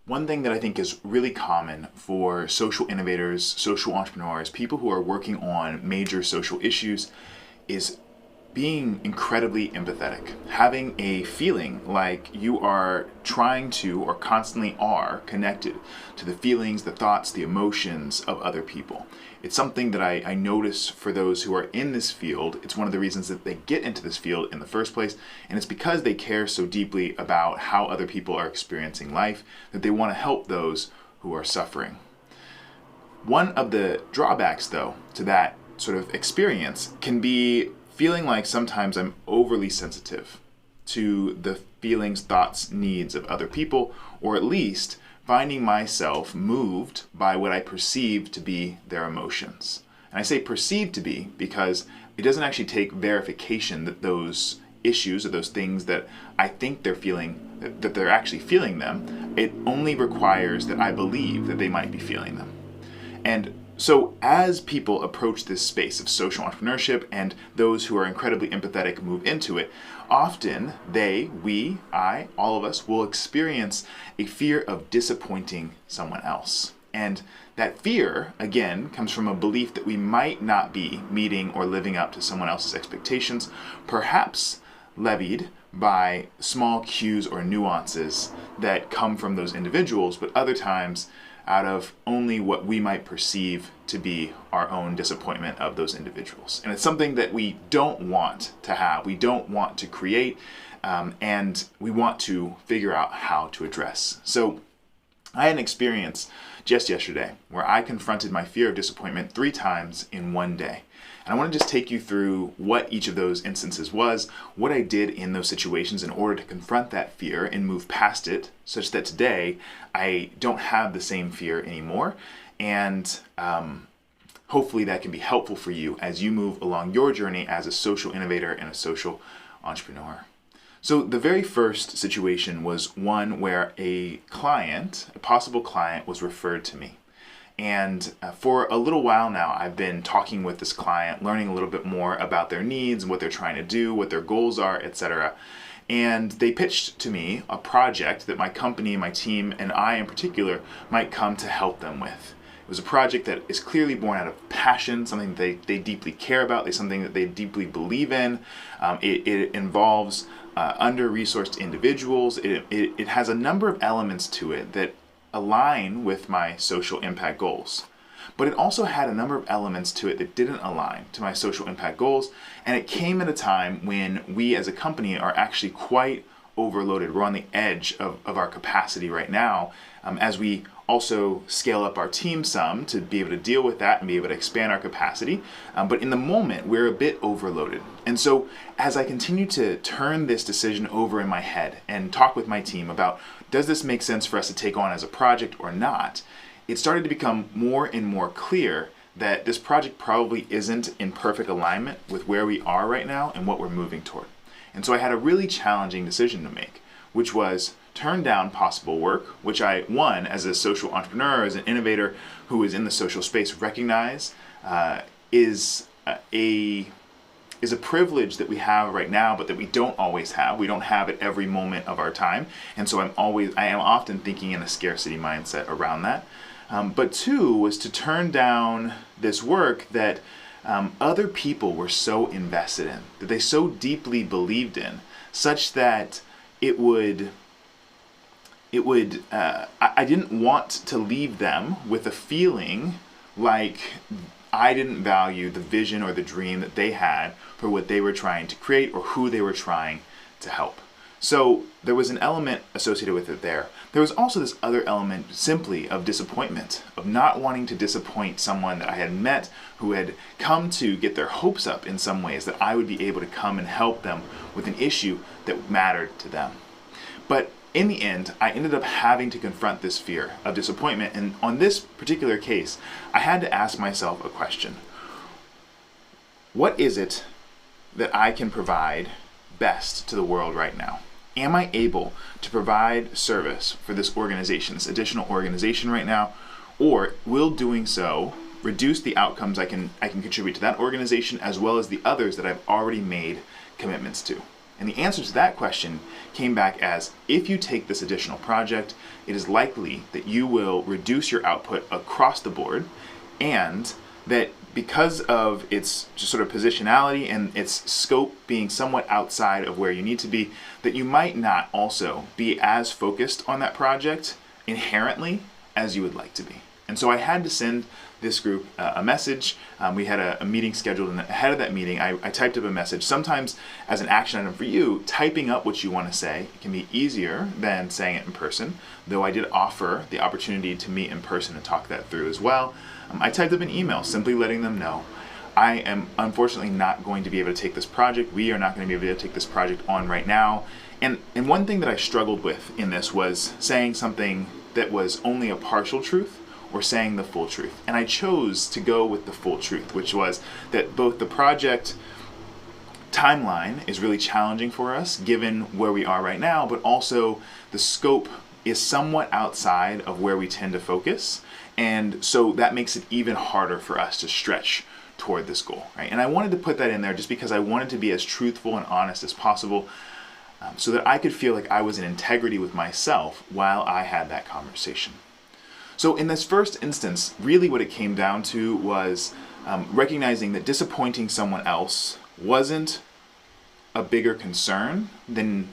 One thing that I think is really common for social innovators, social entrepreneurs, people who are working on major social issues is being incredibly empathetic, having a feeling like you are trying to or constantly are connected to the feelings, the thoughts, the emotions of other people. It's something that I notice for those who are in this field. It's one of the reasons that they get into this field in the first place, and it's because they care so deeply about how other people are experiencing life that they want to help those who are suffering. One of the drawbacks, though, to that sort of experience can be feeling like sometimes I'm overly sensitive to the feelings, thoughts, needs of other people, or at least finding myself moved by what I perceive to be their emotions. And I say perceive to be because it doesn't actually take verification that those issues or those things that I think they're feeling, that they're actually feeling them. It only requires that I believe that they might be feeling them. And so as people approach this space of social entrepreneurship and those who are incredibly empathetic move into it, often they, we, I, all of us will experience a fear of disappointing someone else. And that fear, again, comes from a belief that we might not be meeting or living up to someone else's expectations, perhaps levied by small cues or nuances that come from those individuals, but other times out of only what we might perceive to be our own disappointment of those individuals. And it's something that we don't want to have, we don't want to create, and we want to figure out how to address. So I had an experience just yesterday where I confronted my fear of disappointment 3 times in one day. And I want to just take you through what each of those instances was, what I did in those situations in order to confront that fear and move past it, such that today I don't have the same fear anymore. And hopefully that can be helpful for you as you move along your journey as a social innovator and a social entrepreneur. So the very first situation was one where a possible client, was referred to me. And for a little while now, I've been talking with this client, learning a little bit more about their needs and what they're trying to do, what their goals are, etc. And they pitched to me a project that my company, my team, and I in particular might come to help them with. It was a project that is clearly born out of passion, something that they deeply care about, something that they deeply believe in. It involves under-resourced individuals. It has a number of elements to it that align with my social impact goals. But it also had a number of elements to it that didn't align to my social impact goals, and it came at a time when we as a company are actually quite overloaded. We're on the edge of our capacity right now, as we also scale up our team some to be able to deal with that and be able to expand our capacity. But in the moment, we're a bit overloaded. And so as I continue to turn this decision over in my head and talk with my team about, does this make sense for us to take on as a project or not, it started to become more and more clear that this project probably isn't in perfect alignment with where we are right now and what we're moving toward. And so I had a really challenging decision to make, which was turn down possible work, which I, one, as a social entrepreneur, as an innovator who is in the social space, recognize is a privilege that we have right now, but that we don't always have. We don't have it every moment of our time. And so I am often thinking in a scarcity mindset around that. But 2 was to turn down this work that other people were so invested in, that they so deeply believed in, such that I didn't want to leave them with a feeling like I didn't value the vision or the dream that they had for what they were trying to create or who they were trying to help. So there was an element associated with it there. There was also this other element simply of disappointment, of not wanting to disappoint someone that I had met who had come to get their hopes up in some ways, that I would be able to come and help them with an issue that mattered to them. But in the end, I ended up having to confront this fear of disappointment. And on this particular case, I had to ask myself a question. What is it that I can provide best to the world right now? Am I able to provide service for this organization, this additional organization right now? Or will doing so reduce the outcomes I can contribute to that organization as well as the others that I've already made commitments to? And the answer to that question came back as, if you take this additional project, it is likely that you will reduce your output across the board, and that because of its just sort of positionality and its scope being somewhat outside of where you need to be, that you might not also be as focused on that project inherently as you would like to be. And so I had to send this group a message. We had a meeting scheduled, and ahead of that meeting, I typed up a message. Sometimes, as an action item for you, typing up what you want to say can be easier than saying it in person, though I did offer the opportunity to meet in person and talk that through as well. I typed up an email simply letting them know, I am unfortunately not going to be able to take this project. We are not going to be able to take this project on right now. And one thing that I struggled with in this was saying something that was only a partial truth or saying the full truth. And I chose to go with the full truth, which was that both the project timeline is really challenging for us given where we are right now, but also the scope is somewhat outside of where we tend to focus. And so that makes it even harder for us to stretch toward this goal, right? And I wanted to put that in there just because I wanted to be as truthful and honest as possible, so that I could feel like I was in integrity with myself while I had that conversation. So in this first instance, really what it came down to was recognizing that disappointing someone else wasn't a bigger concern than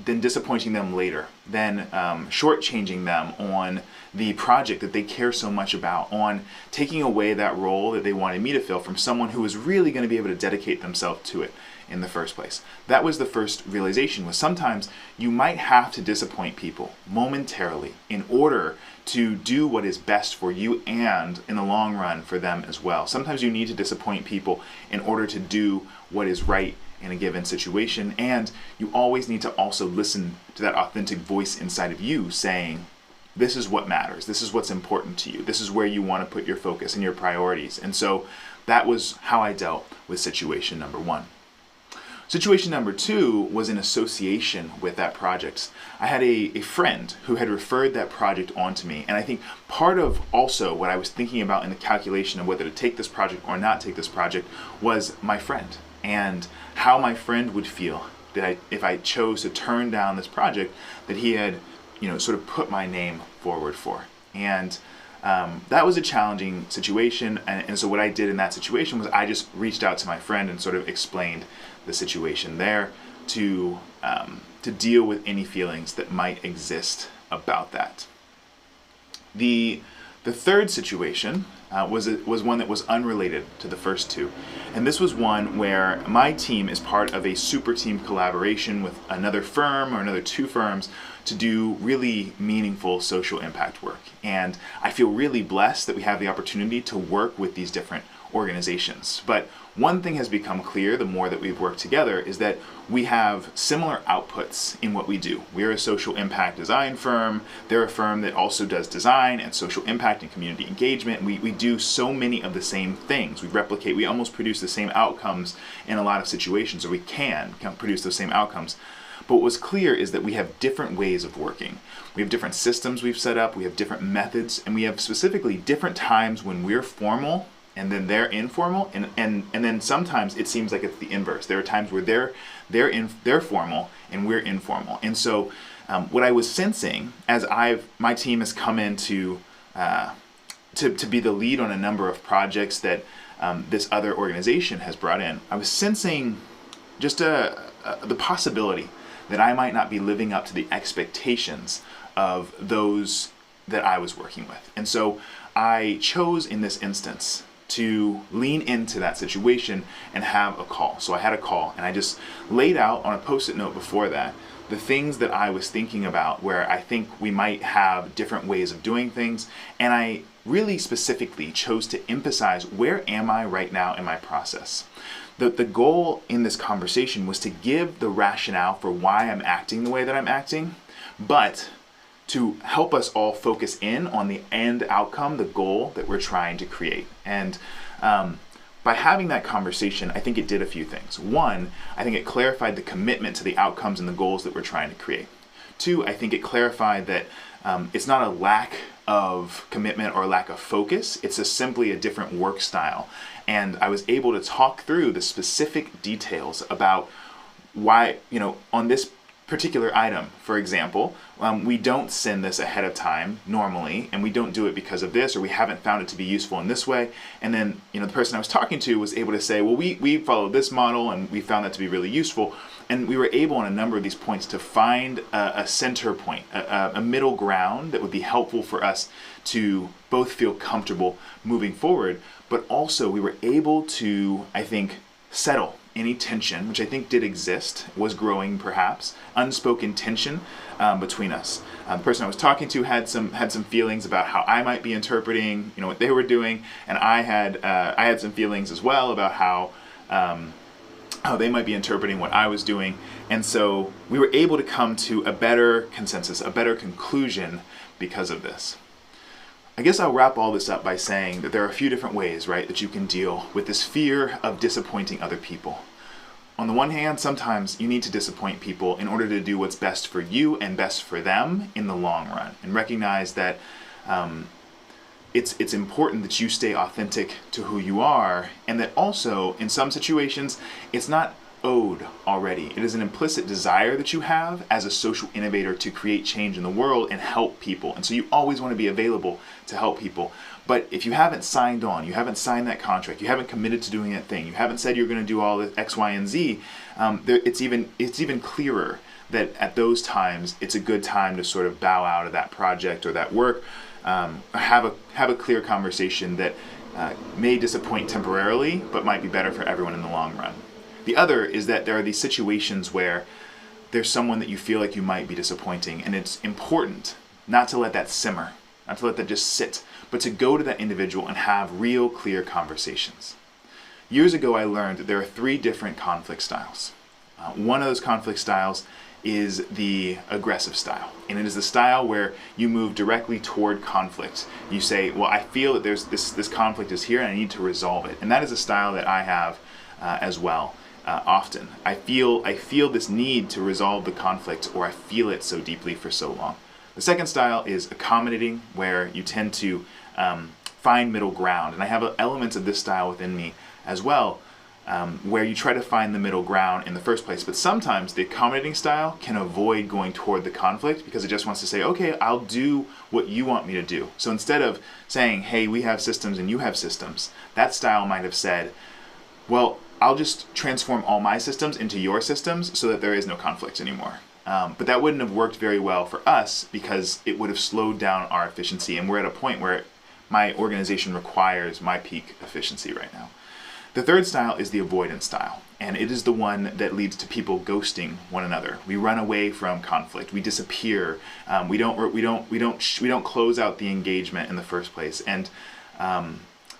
disappointing them later, than shortchanging them on the project that they care so much about, on taking away that role that they wanted me to fill from someone who was really going to be able to dedicate themselves to it in the first place. That was the first realization, was sometimes you might have to disappoint people momentarily in order to do what is best for you and in the long run for them as well. Sometimes you need to disappoint people in order to do what is right in a given situation, and you always need to also listen to that authentic voice inside of you saying, this is what matters, this is what's important to you, this is where you want to put your focus and your priorities. And so that was how I dealt with situation number one. Situation number two was in association with that project. I had a friend who had referred that project onto me, and I think part of also what I was thinking about in the calculation of whether to take this project or not take this project was my friend, and how my friend would feel that if I chose to turn down this project that he had, sort of put my name forward for. And that was a challenging situation, and so what I did in that situation was I just reached out to my friend and sort of explained the situation there to deal with any feelings that might exist about that. The third situation was one that was unrelated to the first two. And this was one where my team is part of a super team collaboration with another firm or another two firms to do really meaningful social impact work. And I feel really blessed that we have the opportunity to work with these different organizations. But one thing has become clear the more that we've worked together is that we have similar outputs in what we do. We're a social impact design firm. They're a firm that also does design and social impact and community engagement. We do so many of the same things. We almost produce the same outcomes in a lot of situations, or we can produce those same outcomes. But what was clear is that we have different ways of working. We have different systems we've set up, we have different methods, and we have specifically different times when we're formal and then they're informal, and then sometimes it seems like it's the inverse. There are times where they're formal and we're informal. And so what I was sensing as my team has come in to be the lead on a number of projects that this other organization has brought in, I was sensing just the possibility that I might not be living up to the expectations of those that I was working with. And so I chose in this instance to lean into that situation and have a call. So I had a call and I just laid out on a post-it note before that the things that I was thinking about where I think we might have different ways of doing things. And I really specifically chose to emphasize, where am I right now in my process? The goal in this conversation was to give the rationale for why I'm acting the way that I'm acting, but to help us all focus in on the end outcome, the goal that we're trying to create. And by having that conversation, I think it did a few things. One, I think it clarified the commitment to the outcomes and the goals that we're trying to create. Two, I think it clarified that it's not a lack of commitment or lack of focus, it's simply a different work style. And I was able to talk through the specific details about why, on this particular item, for example, we don't send this ahead of time normally, and we don't do it because of this, or we haven't found it to be useful in this way. And then, the person I was talking to was able to say, well, we followed this model and we found that to be really useful. And we were able on a number of these points to find a center point, a middle ground that would be helpful for us to both feel comfortable moving forward, but also we were able to, I think, settle any tension, which I think did exist, was growing perhaps, unspoken tension between us. The person I was talking to had some feelings about how I might be interpreting, what they were doing, and I had some feelings as well about how they might be interpreting what I was doing. And so we were able to come to a better consensus, a better conclusion because of this. I guess I'll wrap all this up by saying that there are a few different ways, right, that you can deal with this fear of disappointing other people. On the one hand, sometimes you need to disappoint people in order to do what's best for you and best for them in the long run, and recognize that it's important that you stay authentic to who you are, and that also, in some situations, it's not owed already. It is an implicit desire that you have as a social innovator to create change in the world and help people. And so you always want to be available to help people. But if you haven't signed on, you haven't signed that contract, you haven't committed to doing that thing, you haven't said you're going to do all the X, Y, and Z, it's even clearer that at those times it's a good time to sort of bow out of that project or that work, have a clear conversation that may disappoint temporarily, but might be better for everyone in the long run. The other is that there are these situations where there's someone that you feel like you might be disappointing, and it's important not to let that simmer, not to let that just sit, but to go to that individual and have real, clear conversations. Years ago, I learned that there are 3 different conflict styles. One of those conflict styles is the aggressive style, and it is the style where you move directly toward conflict. You say, well, I feel that there's this conflict is here and I need to resolve it. And that is a style that I have as well. Often I feel this need to resolve the conflict, or I feel it so deeply for so long. The second style is accommodating, where you tend to find middle ground, and I have elements of this style within me as well, where you try to find the middle ground in the first place. But sometimes the accommodating style can avoid going toward the conflict because it just wants to say, okay, I'll do what you want me to do. So instead of saying, hey, we have systems and you have systems, that style might have said, well, I'll just transform all my systems into your systems so that there is no conflict anymore. But that wouldn't have worked very well for us because it would have slowed down our efficiency, and we're at a point where my organization requires my peak efficiency right now. The third style is the avoidance style, and it is the one that leads to people ghosting one another. We run away from conflict. We disappear. We don't close out the engagement in the first place. And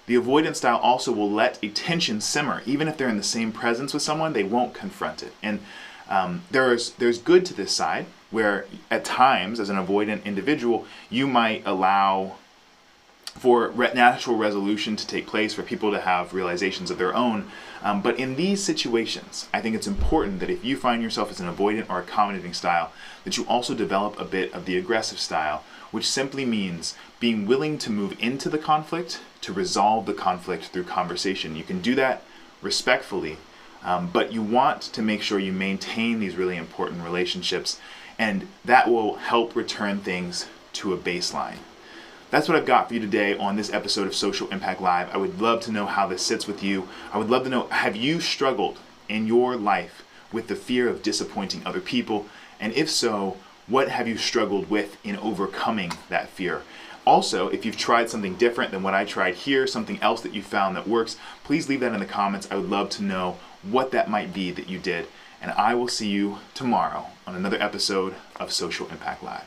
the avoidance style also will let a tension simmer. Even if they're in the same presence with someone, they won't confront it. And there's good to this side, where at times, as an avoidant individual, you might allow for natural resolution to take place, for people to have realizations of their own. But in these situations, I think it's important that if you find yourself as an avoidant or accommodating style, that you also develop a bit of the aggressive style, which simply means being willing to move into the conflict, to resolve the conflict through conversation. You can do that respectfully, but you want to make sure you maintain these really important relationships, and that will help return things to a baseline. That's what I've got for you today on this episode of Social Impact Live. I would love to know how this sits with you. I would love to know, have you struggled in your life with the fear of disappointing other people? And if so, what have you struggled with in overcoming that fear? Also, if you've tried something different than what I tried here, something else that you found that works, please leave that in the comments. I would love to know what that might be that you did. And I will see you tomorrow on another episode of Social Impact Live.